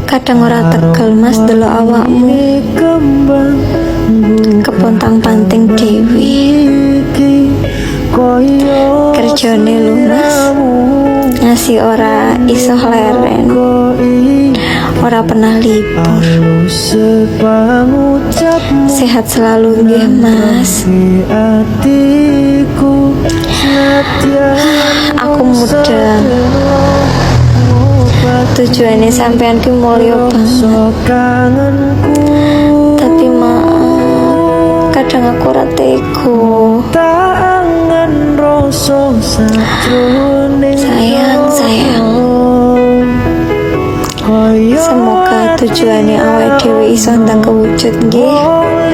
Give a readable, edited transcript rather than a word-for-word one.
Kadang ora tegel mas delok awakmu kepontang panting dewi. Kerjane lu mas ngasih ora iso leren, ora pernah libur. Sehat selalu nggih mas. Aku muda, tujuannya sampean ki mulya banget, tapi maaf kadang aku ora tega. Sayang, semoga tujuannya awake dhewe iso ndang kewujud nggih.